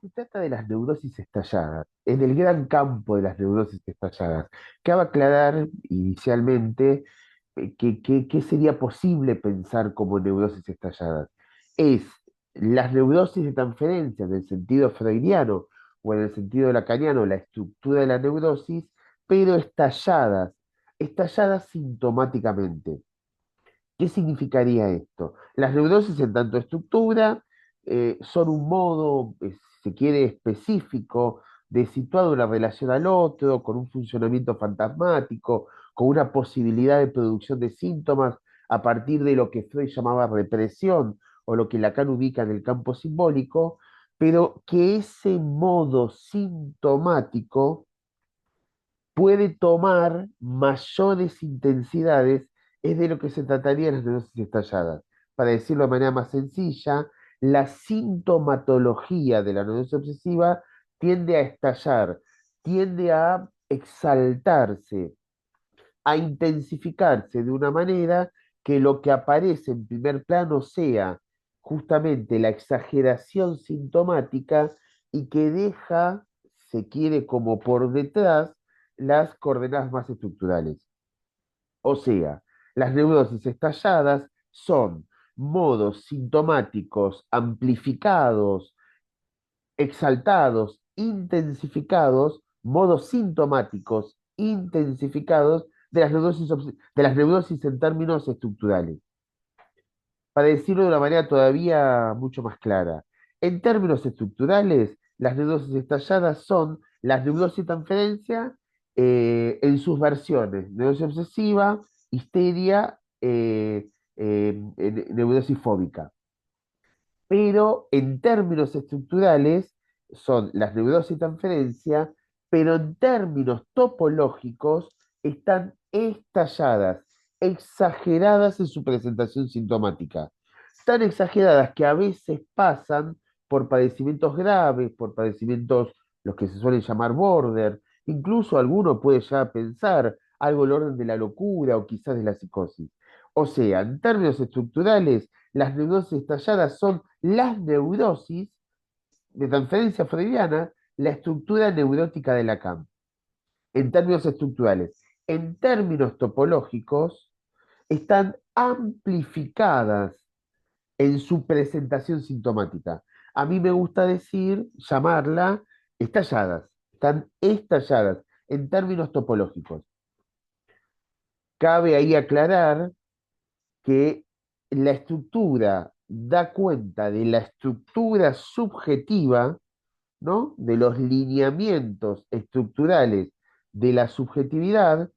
se trata de las neurosis estalladas, en el gran campo de las neurosis estalladas. Cabe aclarar inicialmente qué sería posible pensar como neurosis estalladas. Es las neurosis de transferencia en el sentido freudiano o en el sentido lacaniano, la estructura de la neurosis, pero estalladas sintomáticamente. ¿Qué significaría esto? Las neurosis en tanto estructura son un modo, si se quiere, específico de situar una relación al otro, con un funcionamiento fantasmático, con una posibilidad de producción de síntomas a partir de lo que Freud llamaba represión o lo que Lacan ubica en el campo simbólico, pero que ese modo sintomático puede tomar mayores intensidades, es de lo que se trataría en las neurosis estalladas. Para decirlo de manera más sencilla, la sintomatología de la neurosis obsesiva tiende a estallar, tiende a exaltarse, a intensificarse de una manera que lo que aparece en primer plano sea justamente la exageración sintomática y que deja, se quiere como por detrás, las coordenadas más estructurales. O sea, las neurosis estalladas son modos sintomáticos amplificados, exaltados, intensificados, modos sintomáticos intensificados de las neurosis en términos estructurales. Para decirlo de una manera todavía mucho más clara, en términos estructurales, las neurosis estalladas son las neurosis de transferencia en sus versiones, neurosis obsesiva, histeria, neurosis fóbica. Pero en términos estructurales son las neurosis de transferencia, pero en términos topológicos están estalladas, exageradas en su presentación sintomática. Tan exageradas que a veces pasan por padecimientos graves, por padecimientos los que se suelen llamar border, incluso alguno puede ya pensar algo del orden de la locura o quizás de la psicosis. O sea, en términos estructurales, las neurosis estalladas son las neurosis de transferencia freudiana, la estructura neurótica de Lacan, en términos estructurales. En términos topológicos, están amplificadas en su presentación sintomática. A mí me gusta decir, llamarla estalladas, están estalladas en términos topológicos. Cabe ahí aclarar que la estructura da cuenta de la estructura subjetiva, ¿no? De los lineamientos estructurales de la subjetividad,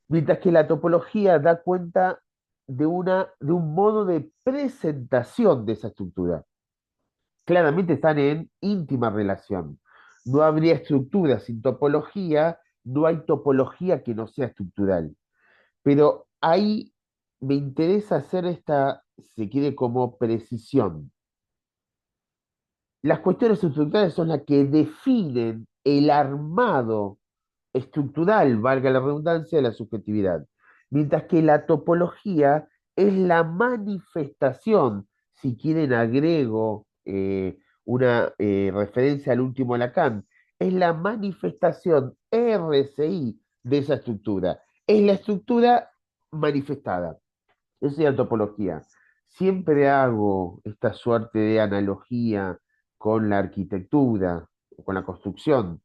mientras que la topología da cuenta de un modo de presentación de esa estructura. Claramente están en íntima relación. No habría estructura sin topología, no hay topología que no sea estructural. Pero ahí me interesa hacer esta, se quiere como precisión. Las cuestiones estructurales son las que definen el armado estructural, valga la redundancia, de la subjetividad. Mientras que la topología es la manifestación, si quieren agrego una referencia al último Lacan, es la manifestación RCI de esa estructura. Es la estructura manifestada. Esa es la topología. Siempre hago esta suerte de analogía con la arquitectura, o con la construcción.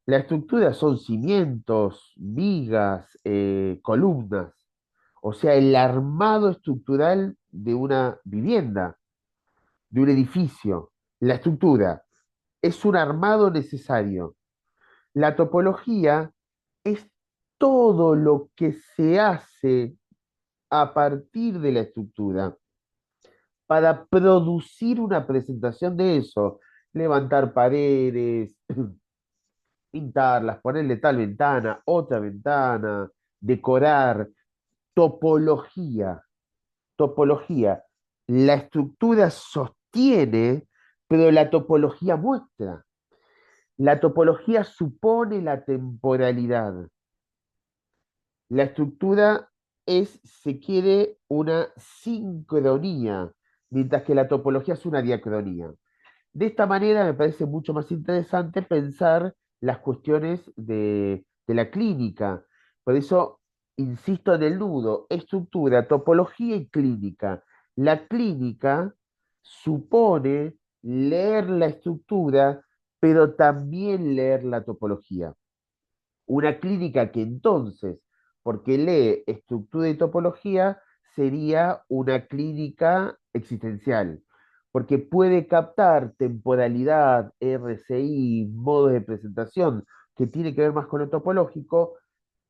La estructura son cimientos, vigas, columnas, o sea, el armado estructural de una vivienda, de un edificio. La estructura es un armado necesario. La topología es todo lo que se hace a partir de la estructura para producir una presentación de eso. Levantar paredes, pintarlas, ponerle tal ventana, otra ventana, decorar, topología, topología. La estructura sostiene, pero la topología muestra. La topología supone la temporalidad. La estructura es, se quiere, una sincronía, mientras que la topología es una diacronía. De esta manera me parece mucho más interesante pensar las cuestiones de la clínica. Por eso insisto en el nudo, estructura, topología y clínica. La clínica supone leer la estructura, pero también leer la topología. Una clínica que entonces, porque lee estructura y topología, sería una clínica existencial, porque puede captar temporalidad, RCI, modos de presentación, que tiene que ver más con lo topológico,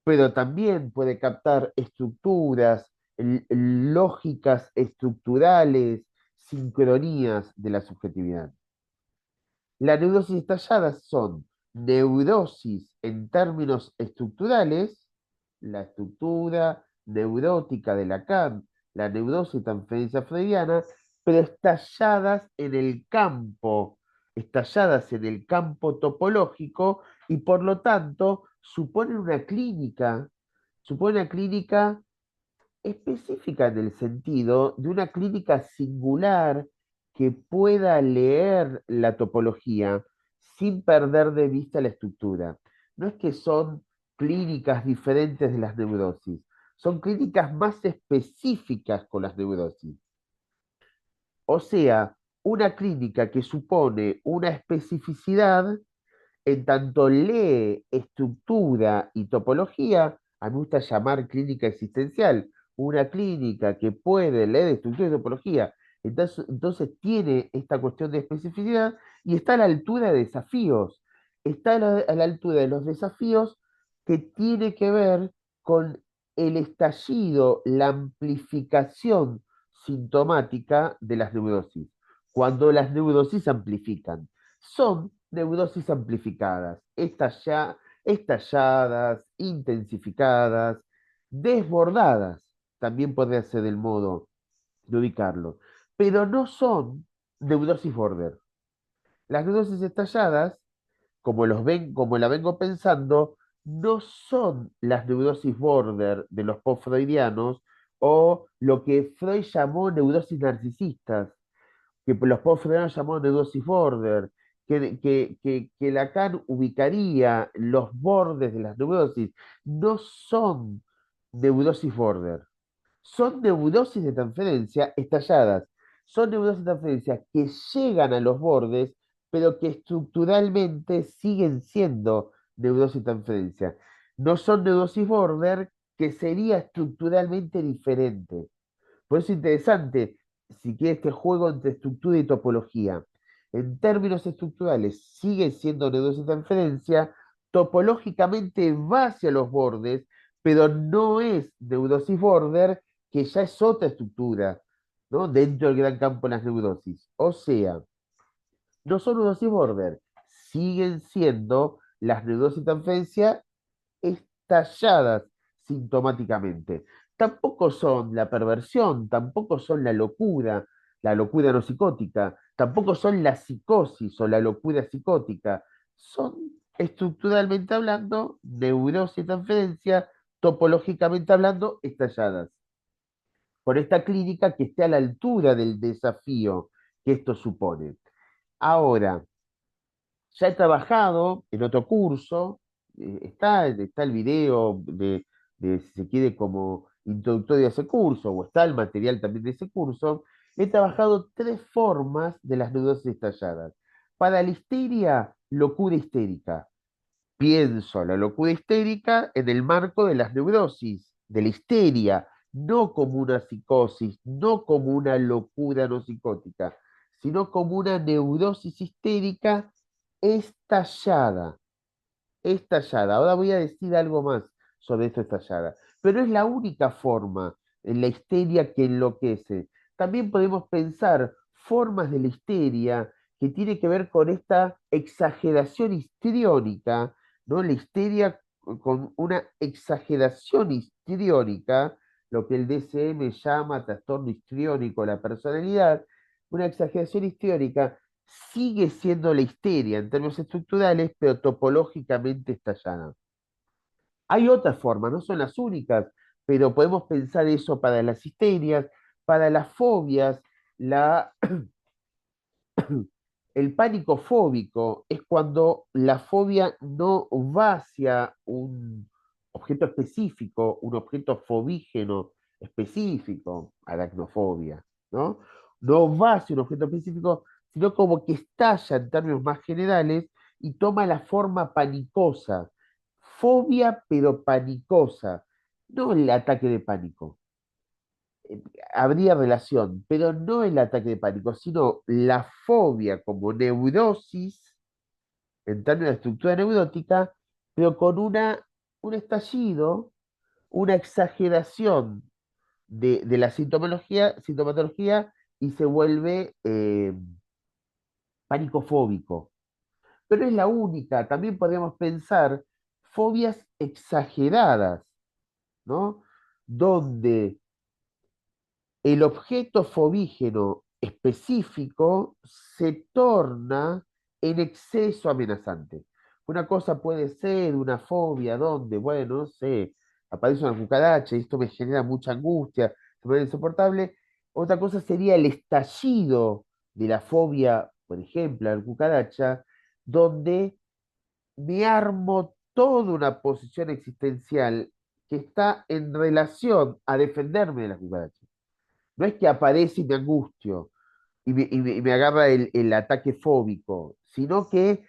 pero también puede captar estructuras, lógicas estructurales, sincronías de la subjetividad. Las neurosis estalladas son neurosis en términos estructurales, la estructura neurótica de Lacan, la neurosis transferencia freudiana, pero estalladas en el campo topológico y por lo tanto suponen una clínica específica en el sentido de una clínica singular que pueda leer la topología sin perder de vista la estructura. No es que son clínicas diferentes de las neurosis, son clínicas más específicas con las neurosis. O sea, una clínica que supone una especificidad en tanto lee estructura y topología, a mí me gusta llamar clínica existencial, una clínica que puede leer estructura y topología, entonces tiene esta cuestión de especificidad y está a la altura de desafíos, está a la altura de los desafíos que tiene que ver con el estallido, la amplificación sintomática de las neurosis. Cuando las neurosis amplifican, son neurosis amplificadas, estalladas, intensificadas, desbordadas, también podría ser el modo de ubicarlo, pero no son neurosis border. Las neurosis estalladas, como la vengo pensando, no son las neurosis border de los post-freudianos o lo que Freud llamó neurosis narcisistas, que los postfreudianos llamó neurosis border, que Lacan ubicaría los bordes de las neurosis, no son neurosis border, son neurosis de transferencia estalladas, son neurosis de transferencia que llegan a los bordes, pero que estructuralmente siguen siendo neurosis de transferencia. No son neurosis border, que sería estructuralmente diferente. Por eso es interesante, si quieres, este juego entre estructura y topología. En términos estructurales, sigue siendo neurosis de transferencia, topológicamente va hacia los bordes, pero no es neurosis border, que ya es otra estructura, ¿no? Dentro del gran campo de las neurosis. O sea, no son neurosis border, siguen siendo las neurosis de transferencia estalladas sintomáticamente. Tampoco son la perversión, tampoco son la locura no psicótica, tampoco son la psicosis o la locura psicótica. Son estructuralmente hablando, neurosis y transferencia, topológicamente hablando, estalladas. Por esta clínica que esté a la altura del desafío que esto supone. Ahora, ya he trabajado en otro curso, está el video si se quiere, como introductorio a ese curso, o está el material también de ese curso. He trabajado tres formas de las neurosis estalladas. Para la histeria, locura histérica. Pienso la locura histérica en el marco de las neurosis, de la histeria, no como una psicosis, no como una locura no psicótica, sino como una neurosis histérica estallada, estallada. Ahora voy a decir algo más sobre esta estallada, pero es la única forma en la histeria que enloquece. También podemos pensar formas de la histeria que tiene que ver con esta exageración histriónica, ¿no? La histeria con una exageración histriónica, lo que el DSM llama trastorno histriónico de la personalidad, una exageración histriónica sigue siendo la histeria en términos estructurales, pero topológicamente estallada. Hay otras formas, no son las únicas, pero podemos pensar eso para las histerias, para las fobias, la El pánico fóbico es cuando la fobia no va hacia un objeto específico, un objeto fobígeno específico, aracnofobia, ¿no? No va hacia un objeto específico, sino como que estalla en términos más generales y toma la forma panicosa. Fobia, pero panicosa, no el ataque de pánico. Habría relación, pero no el ataque de pánico, sino la fobia como neurosis, en términos de estructura neurótica, pero con un estallido, una exageración de la sintomatología y se vuelve pánico fóbico. Pero es la única, también podríamos pensar fobias exageradas, ¿no? Donde el objeto fobígeno específico se torna en exceso amenazante. Una cosa puede ser una fobia donde, bueno, no sé, aparece una cucaracha y esto me genera mucha angustia, se vuelve insoportable. Otra cosa sería el estallido de la fobia, por ejemplo, a la cucaracha, donde me armo toda una posición existencial que está en relación a defenderme de la cucaracha. No es que aparece y me angustio y me agarra el ataque fóbico, sino que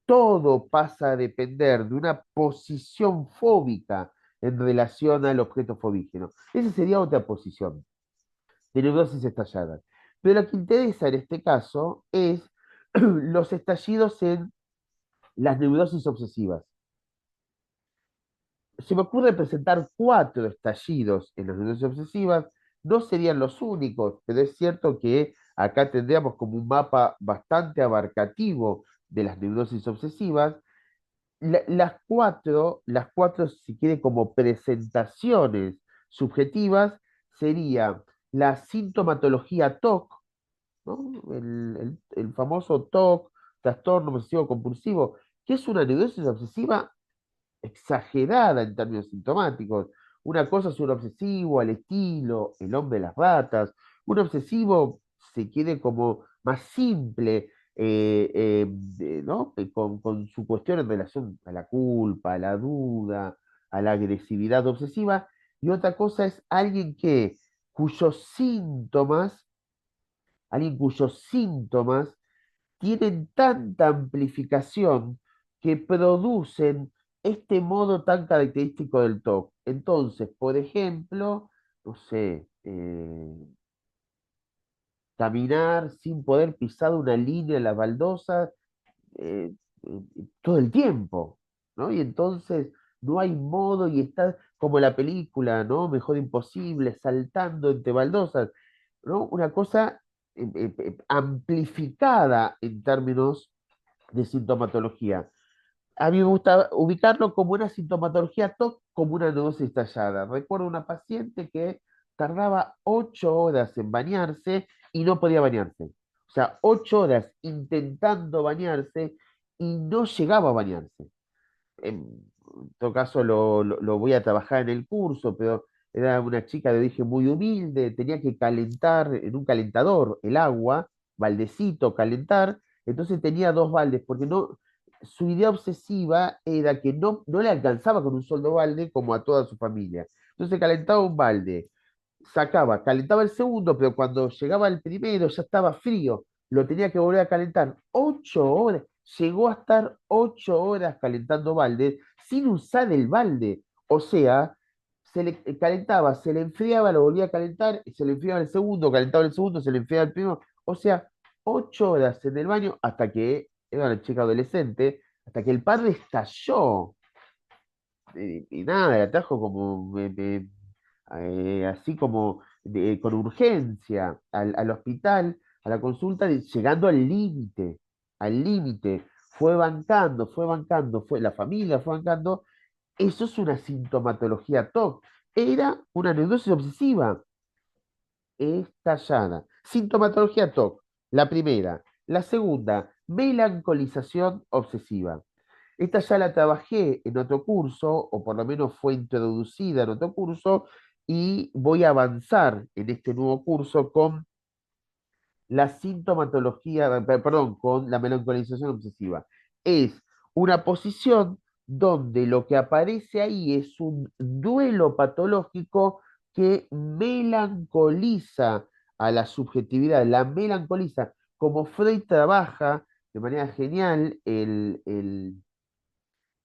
todo pasa a depender de una posición fóbica en relación al objeto fobígeno. Esa sería otra posición de neurosis estallada. Pero lo que interesa en este caso es los estallidos en las neurosis obsesivas. Se me ocurre presentar cuatro estallidos en las neurosis obsesivas, no serían los únicos, pero es cierto que acá tendríamos como un mapa bastante abarcativo de las neurosis obsesivas. Las cuatro, si quiere, como presentaciones subjetivas, sería la sintomatología TOC, ¿no? El famoso TOC, trastorno obsesivo compulsivo, que es una neurosis obsesiva exagerada en términos sintomáticos. Una cosa es un obsesivo al estilo El hombre de las ratas, un obsesivo se quiere como más simple, ¿no? Con su cuestión en relación a la culpa, a la duda, a la agresividad obsesiva, y otra cosa es cuyos síntomas, alguien cuyos síntomas tienen tanta amplificación que producen este modo tan característico del TOC. Entonces, por ejemplo, no sé, caminar sin poder pisar una línea en la baldosa eh, todo el tiempo, ¿no? Y entonces no hay modo y está como la película, ¿no? Mejor imposible, saltando entre baldosas, ¿no? Una cosa amplificada en términos de sintomatología. A mí me gusta ubicarlo como una sintomatología TOC, como una neurosis estallada. Recuerdo una paciente que tardaba 8 horas en bañarse y no podía bañarse. O sea, 8 horas intentando bañarse y no llegaba a bañarse. En todo caso lo voy a trabajar en el curso, pero era una chica de origen muy humilde, tenía que calentar en un calentador el agua, baldecito, calentar, entonces tenía dos baldes, porque no, su idea obsesiva era que no le alcanzaba con un solo balde como a toda su familia. Entonces calentaba un balde, calentaba el segundo, pero cuando llegaba el primero ya estaba frío, lo tenía que volver a calentar. 8 horas, llegó a estar 8 horas calentando balde sin usar el balde. O sea, se le calentaba, se le enfriaba, lo volvía a calentar, y se le enfriaba el segundo, calentaba el segundo, se le enfriaba el primero. O sea, 8 horas en el baño hasta que, era una chica adolescente, hasta que el padre estalló. Y nada, la trajo como así como con urgencia al hospital, a la consulta, llegando al límite, al límite. Fue bancando, la familia fue bancando. Eso es una sintomatología TOC. Era una neurosis obsesiva estallada. Sintomatología TOC, la primera. La segunda, melancolización obsesiva. Esta ya la trabajé en otro curso, o por lo menos fue introducida en otro curso, y voy a avanzar en este nuevo curso con la sintomatología, perdón, con la melancolización obsesiva. Es una posición donde lo que aparece ahí es un duelo patológico que melancoliza a la subjetividad, la melancoliza, como Freud trabaja de manera genial en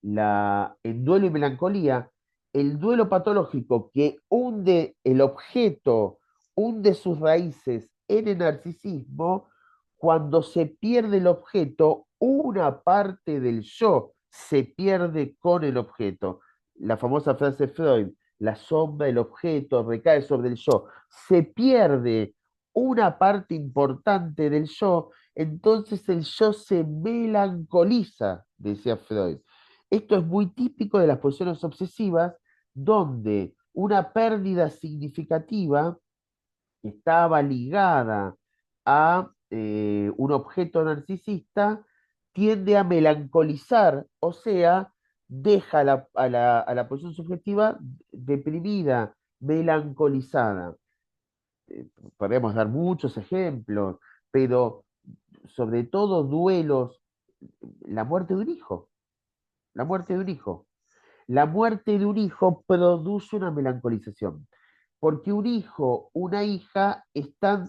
duelo y melancolía, el duelo patológico que hunde el objeto, hunde sus raíces en el narcisismo, cuando se pierde el objeto, una parte del yo se pierde con el objeto. La famosa frase de Freud, la sombra del objeto recae sobre el yo. Se pierde una parte importante del yo, entonces el yo se melancoliza, decía Freud. Esto es muy típico de las posiciones obsesivas, donde una pérdida significativa que estaba ligada a un objeto narcisista tiende a melancolizar, o sea, deja a la posición subjetiva deprimida, melancolizada. Podemos dar muchos ejemplos, pero sobre todo duelos, la muerte de un hijo, la muerte de un hijo. La muerte de un hijo produce una melancolización, porque un hijo, una hija están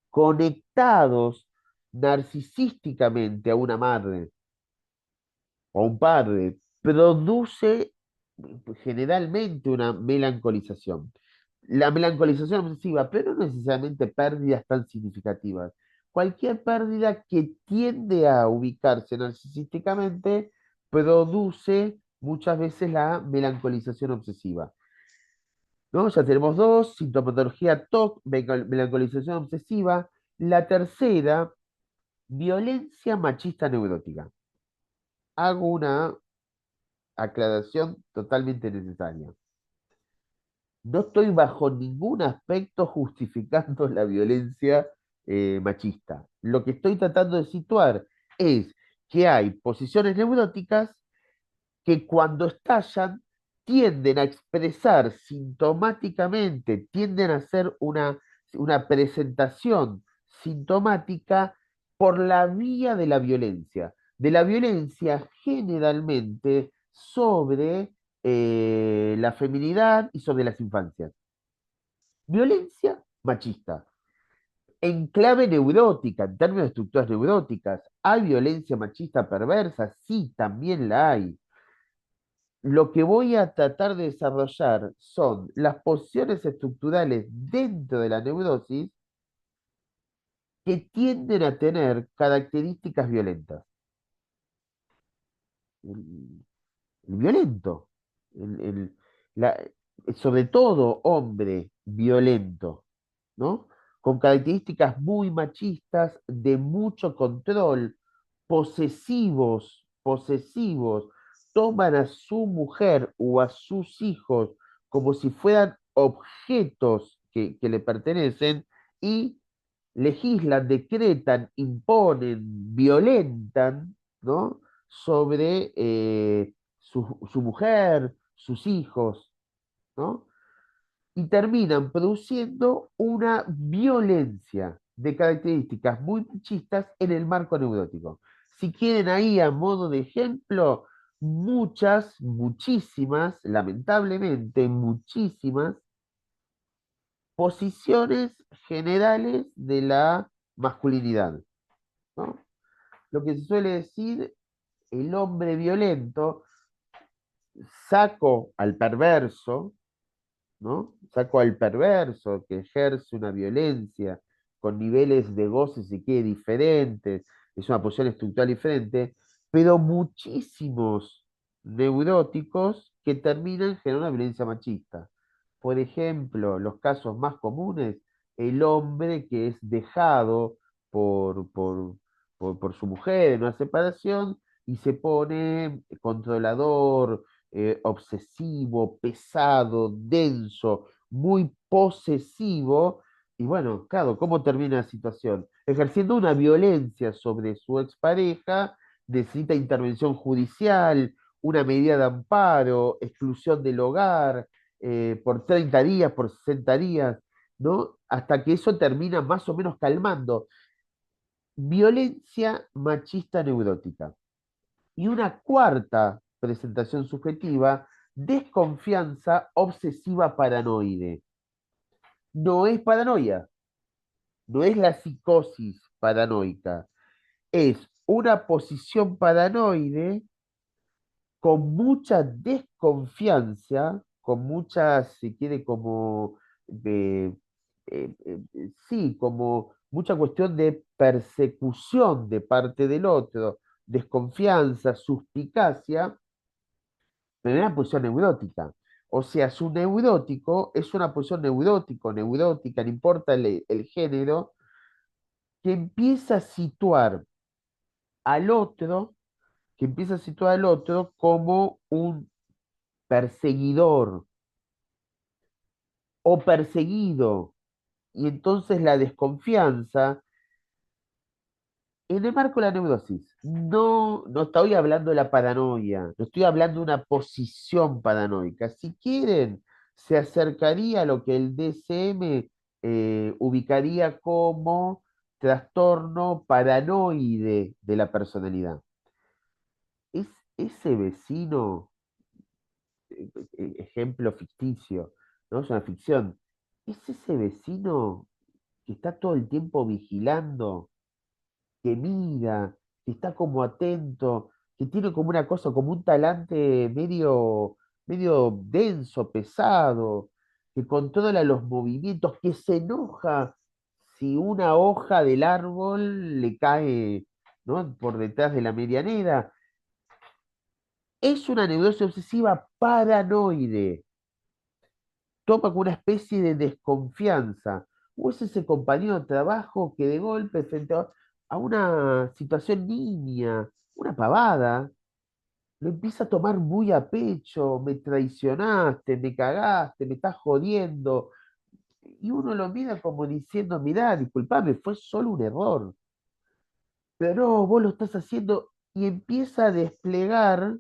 conectados narcisísticamente a una madre o a un padre, produce generalmente una melancolización. La melancolización obsesiva, pero no necesariamente pérdidas tan significativas. Cualquier pérdida que tiende a ubicarse narcisísticamente produce muchas veces la melancolización obsesiva. ¿No? Ya tenemos dos, sintomatología TOC, melancolización obsesiva. La tercera, violencia machista neurótica. Hago una aclaración totalmente necesaria. No estoy bajo ningún aspecto justificando la violencia machista. Lo que estoy tratando de situar es que hay posiciones neuróticas que cuando estallan tienden a expresar sintomáticamente, tienden a hacer una presentación sintomática por la vía de la violencia generalmente sobre la feminidad y sobre las infancias. Violencia machista. En clave neurótica, en términos de estructuras neuróticas, ¿hay violencia machista perversa? Sí, también la hay. Lo que voy a tratar de desarrollar son las posiciones estructurales dentro de la neurosis que tienden a tener características violentas. El, el violento, el- el- la- sobre todo hombre violento, ¿no? Con características muy machistas, de mucho control, posesivos, toman a su mujer o a sus hijos como si fueran objetos que le pertenecen y legislan, decretan, imponen, violentan, ¿no? Sobre su mujer, sus hijos, ¿no? Y terminan produciendo una violencia de características muy machistas en el marco neurótico. Si quieren ahí a modo de ejemplo, muchísimas, lamentablemente muchísimas posiciones generales de la masculinidad, ¿no? Lo que se suele decir, el hombre violento, saco al perverso, ¿no? Saco al perverso que ejerce una violencia con niveles de goce, si quiere, diferentes, es una posición estructural diferente, pero muchísimos neuróticos que terminan generando una violencia machista. Por ejemplo, los casos más comunes, el hombre que es dejado por, por, por su mujer en una separación y se pone controlador, obsesivo, pesado, denso, muy posesivo. Y bueno, claro, ¿cómo termina la situación? Ejerciendo una violencia sobre su expareja, necesita intervención judicial, una medida de amparo, exclusión del hogar, por 30 días, por 60 días. ¿no? Hasta que eso termina más o menos calmando. Violencia machista neurótica. Y una cuarta presentación subjetiva, desconfianza obsesiva paranoide. No es paranoia, no es la psicosis paranoica, es una posición paranoide con mucha desconfianza, con mucha, si quiere, como, eh, sí, como mucha cuestión de persecución de parte del otro, desconfianza, suspicacia, pero en una posición neurótica. O sea, su neurótico es una posición neurótica, no importa el género, que empieza a situar al otro, que empieza a situar al otro como un perseguidor o perseguido. Y entonces la desconfianza, en el marco de la neurosis, no estoy hablando de la paranoia, no estoy hablando de una posición paranoica. Si quieren, se acercaría a lo que el DSM ubicaría como trastorno paranoide de la personalidad. Es ese vecino, ejemplo ficticio, ¿no? Es una ficción. Es ese vecino que está todo el tiempo vigilando, que mira, que está como atento, que tiene como una cosa, como un talante medio denso, pesado, que controla los movimientos, que se enoja si una hoja del árbol le cae, ¿no? Por detrás de la medianera. Es una neurosis obsesiva paranoide. Toma como una especie de desconfianza. O es ese compañero de trabajo que de golpe, frente a una situación niña, una pavada, lo empieza a tomar muy a pecho, me traicionaste, me cagaste, me estás jodiendo. Y uno lo mira como diciendo, mirá, disculpame, fue solo un error. Pero no, vos lo estás haciendo y empieza a desplegar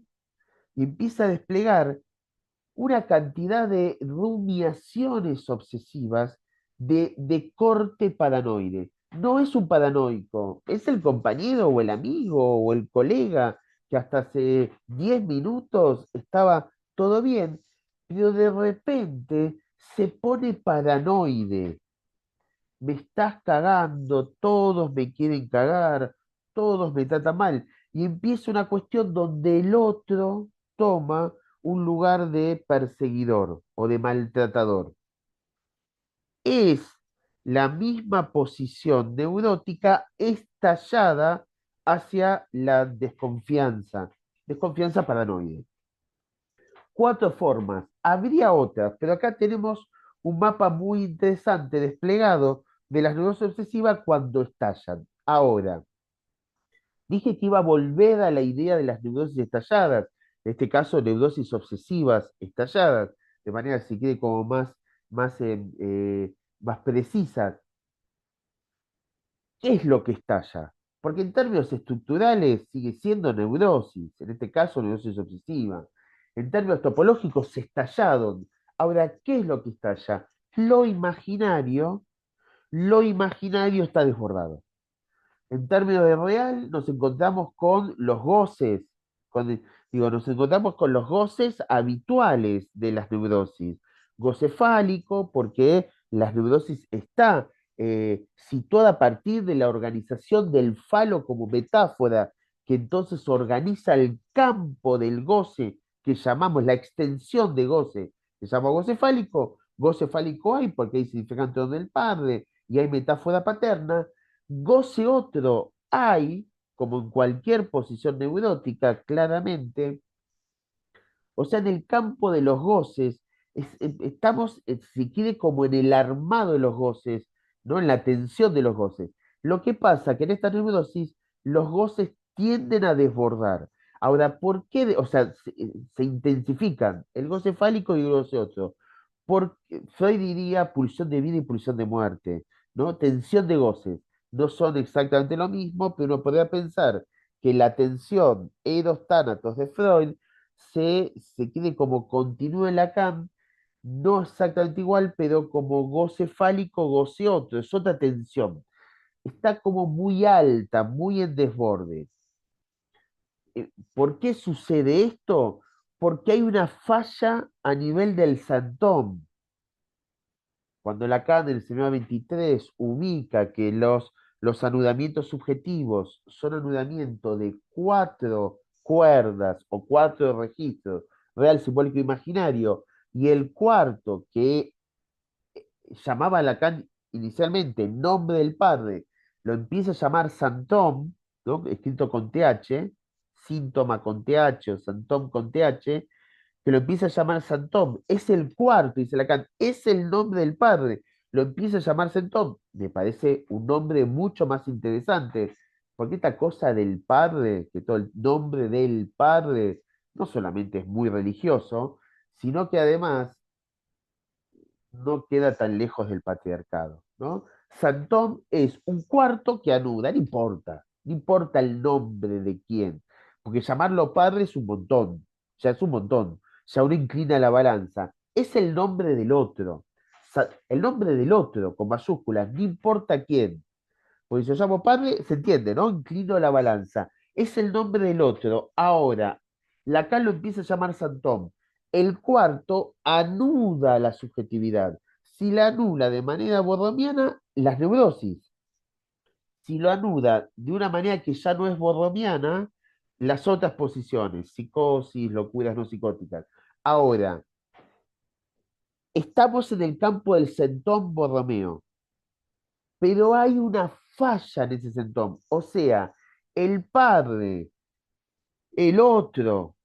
una cantidad de rumiaciones obsesivas de corte paranoide. No es un paranoico, es el compañero o el amigo o el colega que hasta hace 10 minutos estaba todo bien, pero de repente se pone paranoide. Me estás cagando, todos me quieren cagar, todos me tratan mal. Y empieza una cuestión donde el otro toma un lugar de perseguidor o de maltratador. Es la misma posición neurótica estallada hacia la desconfianza, desconfianza paranoide. Cuatro formas, habría otras, pero acá tenemos un mapa muy interesante desplegado de las neurosis obsesivas cuando estallan. Ahora, dije que iba a volver a la idea de las neurosis estalladas, en este caso neurosis obsesivas estalladas, de manera, si quiere, como más precisa. ¿Qué es lo que estalla? Porque en términos estructurales sigue siendo neurosis, en este caso neurosis obsesiva. En términos topológicos se estallaron. Ahora, ¿qué es lo que estalla? Lo imaginario está desbordado. En términos de real, nos encontramos con los goces, nos encontramos con los goces habituales de las neurosis. Goce fálico, porque las neurosis está situada a partir de la organización del falo como metáfora, que entonces organiza el campo del goce que llamamos la extensión de goce, que se llama goce fálico hay porque hay significante del padre y hay metáfora paterna. Goce otro hay, como en cualquier posición neurótica, claramente, o sea, en el campo de los goces, estamos, si quiere, como en el armado de los goces, ¿no? En la tensión de los goces. Lo que pasa que en esta neurosis los goces tienden a desbordar. Ahora, ¿por qué? O sea, se intensifican el goce fálico y el goce otro. Porque Freud diría pulsión de vida y pulsión de muerte, ¿no? Tensión de goces. No son exactamente lo mismo, pero uno podría pensar que la tensión Eros Tánatos de Freud se quede como continúa en Lacan no exactamente igual, pero como goce fálico, goce otro, es otra tensión. Está como muy alta, muy en desborde. ¿Por qué sucede esto? Porque hay una falla a nivel del santón. Cuando Lacan en el Semillero 23 ubica que los anudamientos subjetivos son anudamientos de cuatro cuerdas o cuatro registros, real, simbólico, imaginario, y el cuarto, que llamaba Lacan inicialmente nombre del padre, lo empieza a llamar Santón, ¿no? Escrito con TH, síntoma con TH o Santón con TH, que lo empieza a llamar Santón. Es el cuarto, dice Lacan, es el nombre del padre. Lo empieza a llamar Santón. Me parece un nombre mucho más interesante, porque esta cosa del padre, que todo el nombre del padre, no solamente es muy religioso, sino que además no queda tan lejos del patriarcado, ¿no? Santón es un cuarto que anuda, no importa, no importa el nombre de quién, porque llamarlo padre es un montón, ya es un montón, ya uno inclina la balanza, es el nombre del otro, el nombre del otro, con mayúsculas, no importa quién, porque si yo llamo padre, se entiende, ¿no? Inclino la balanza. Es el nombre del otro. Ahora, Lacan lo empieza a llamar Santón. El cuarto anuda la subjetividad. Si la anula de manera borromiana, las neurosis. Si lo anuda de una manera que ya no es borromiana, las otras posiciones, psicosis, locuras no psicóticas. Ahora, estamos en el campo del sentón borromeo. Pero hay una falla en ese sentón. O sea, el padre, el otro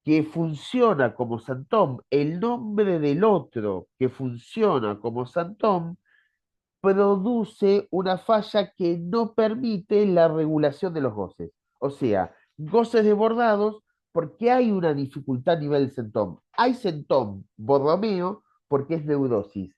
que funciona como santón, el nombre del otro que funciona como santón, produce una falla que no permite la regulación de los goces. O sea, goces desbordados porque hay una dificultad a nivel sentón. Hay sentón borromeo porque es neurosis,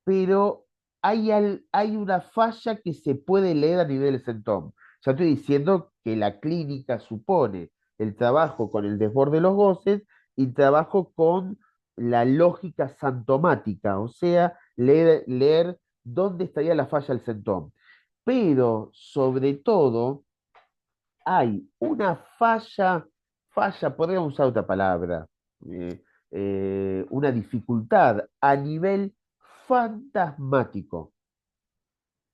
pero hay una falla que se puede leer a nivel sentón. Ya estoy diciendo que la clínica supone el trabajo con el desborde de los goces y trabajo con la lógica santomática, o sea, leer dónde estaría la falla del sentón. Pero sobre todo hay una falla, podríamos usar otra palabra, eh, una dificultad a nivel fantasmático.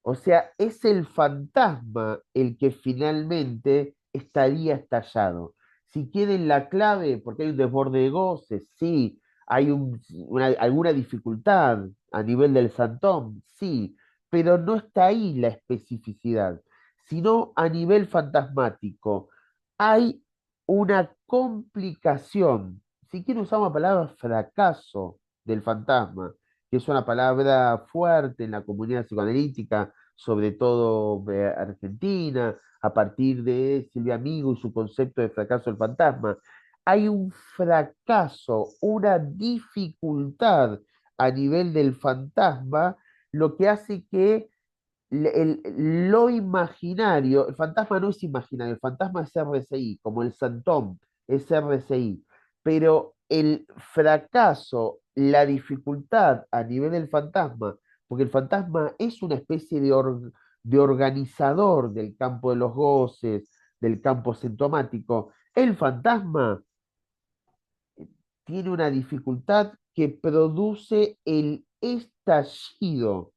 O sea, es el fantasma el que finalmente estaría estallado. Si quieren la clave, porque hay un desborde de goces, sí, hay alguna dificultad a nivel del santón, sí, pero no está ahí la especificidad, sino a nivel fantasmático. Hay una complicación, si quiero usar una palabra, fracaso del fantasma, que es una palabra fuerte en la comunidad psicoanalítica, sobre todo Argentina, a partir de Silvia Amigo y su concepto de fracaso del fantasma. Hay un fracaso, una dificultad a nivel del fantasma, lo que hace que lo imaginario, el fantasma no es imaginario, el fantasma es RCI, como el Santón es RCI, pero el fracaso, la dificultad a nivel del fantasma, porque el fantasma es una especie de organizador del campo de los goces, del campo sintomático, el fantasma tiene una dificultad que produce el estallido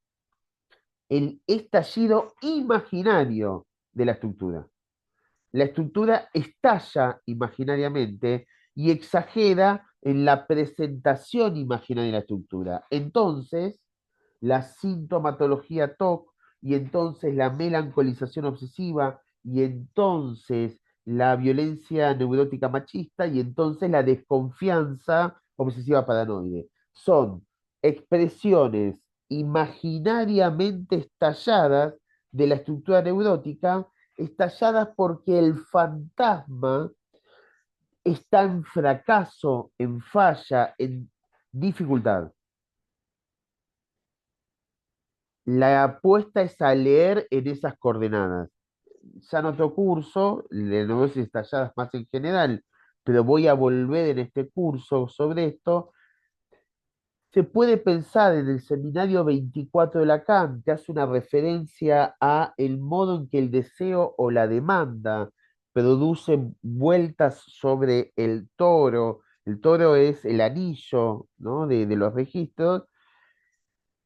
imaginario de la estructura. La estructura estalla imaginariamente y exagera en la presentación imaginaria de la estructura. Entonces, la sintomatología TOC y entonces la melancolización obsesiva y entonces la violencia neurótica machista y entonces la desconfianza obsesiva paranoide. Son expresiones imaginariamente estalladas de la estructura neurótica, estalladas porque el fantasma está en fracaso, en falla, en dificultad. La apuesta es a leer en esas coordenadas. Ya en otro curso, de negocios estalladas más en general, pero voy a volver en este curso sobre esto, Se puede pensar en el seminario 24 de Lacan, que hace una referencia a el modo en que el deseo o la demanda produce vueltas sobre el toro. El toro es el anillo, ¿no? de los registros,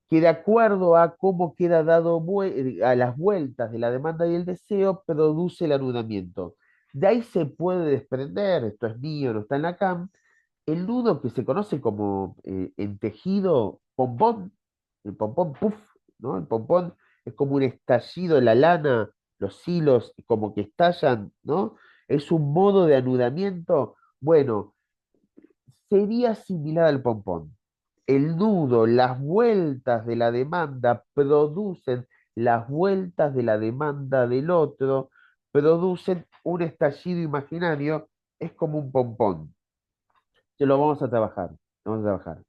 que de acuerdo a cómo queda dado a las vueltas de la demanda y el deseo, produce el anudamiento. De ahí se puede desprender, esto es mío, no está en Lacan, el nudo que se conoce como en tejido pompón, el pompón puff, ¿no? El pompón es como un estallido de la lana, los hilos como que estallan, ¿no? Es un modo de anudamiento. Bueno, sería similar al pompón. El nudo, las vueltas de la demanda producen las vueltas de la demanda del otro, producen un estallido imaginario, es como un pompón. Que lo vamos a trabajar, lo vamos a trabajar.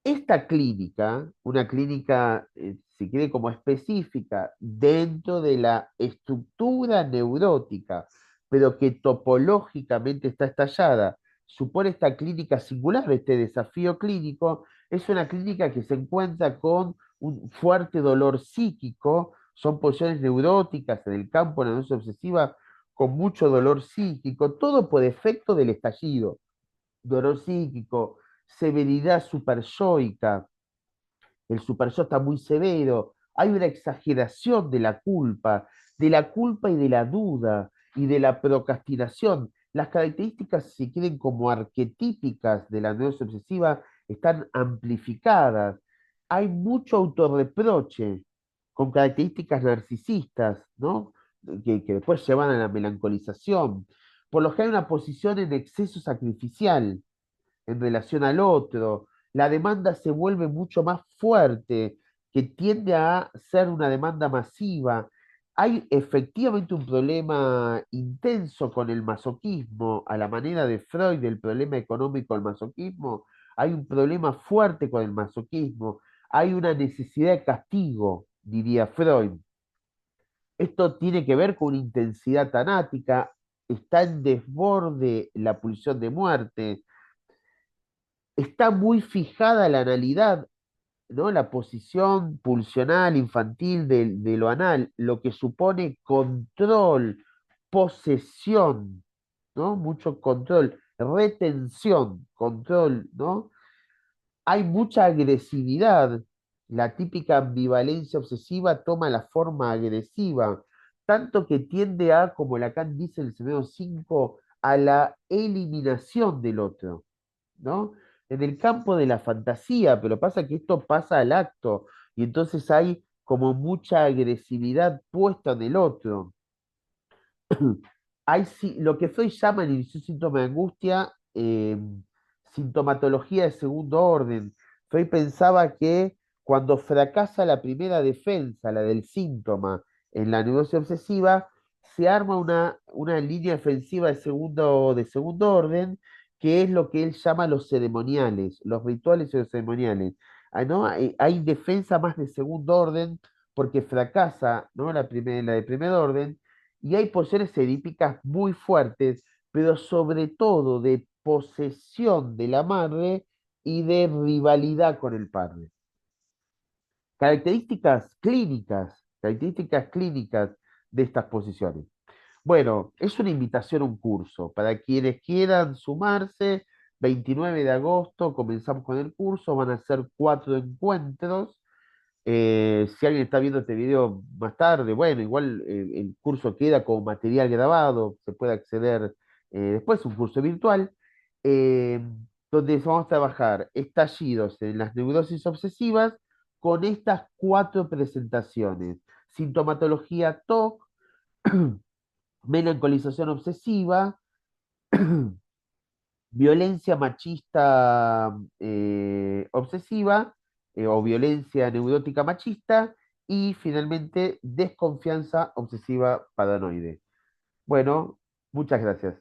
Esta clínica, una clínica, si quiere, como específica dentro de la estructura neurótica, pero que topológicamente está estallada, supone esta clínica singular, este desafío clínico, es una clínica que se encuentra con un fuerte dolor psíquico, son posiciones neuróticas en el campo de la neurosis obsesiva con mucho dolor psíquico, todo por efecto del estallido, dolor psíquico, severidad superyoica, el superyo está muy severo, hay una exageración de la culpa y de la duda y de la procrastinación. Las características, si quieren, como arquetípicas de la neurosis obsesiva, están amplificadas. Hay mucho autorreproche con características narcisistas, ¿no? Que después llevan a la melancolización. Por lo general, una posición en exceso sacrificial en relación al otro. La demanda se vuelve mucho más fuerte, que tiende a ser una demanda masiva. Hay efectivamente un problema intenso con el masoquismo, a la manera de Freud, el problema económico del masoquismo. Hay un problema fuerte con el masoquismo. Hay una necesidad de castigo, diría Freud. Esto tiene que ver con una intensidad tanática. Está en desborde la pulsión de muerte, está muy fijada la analidad, ¿no? La posición pulsional infantil de lo anal, lo que supone control, posesión, ¿no? Mucho control, retención, control, ¿no? Hay mucha agresividad. La típica ambivalencia obsesiva toma la forma agresiva, tanto que tiende a, como Lacan dice en el semestre 5, a la eliminación del otro, ¿no? En el campo de la fantasía, pero pasa que esto pasa al acto y entonces hay como mucha agresividad puesta en el otro. Hay lo que Freud llama en inicio síntoma de angustia, sintomatología de segundo orden. Freud pensaba que cuando fracasa la primera defensa, la del síntoma, en la neurosis obsesiva, se arma una línea defensiva de segundo orden, que es lo que él llama los ceremoniales, los rituales y los ceremoniales. Ah, ¿no? Hay defensa más de segundo orden porque fracasa, ¿no? La de primer orden, y hay posiciones edípicas muy fuertes, pero sobre todo de posesión de la madre y de rivalidad con el padre. Características clínicas de estas posiciones. Bueno, es una invitación a un curso. Para quienes quieran sumarse, 29 de agosto comenzamos con el curso, van a ser 4 encuentros. Si alguien está viendo este video más tarde, bueno, igual el curso queda como material grabado, se puede acceder después, un curso virtual, eh, donde vamos a trabajar estallidos en las neurosis obsesivas con estas 4 presentaciones. Sintomatología TOC, melancolización obsesiva, violencia machista obsesiva o violencia neurótica machista y finalmente desconfianza obsesiva paranoide. Bueno, muchas gracias.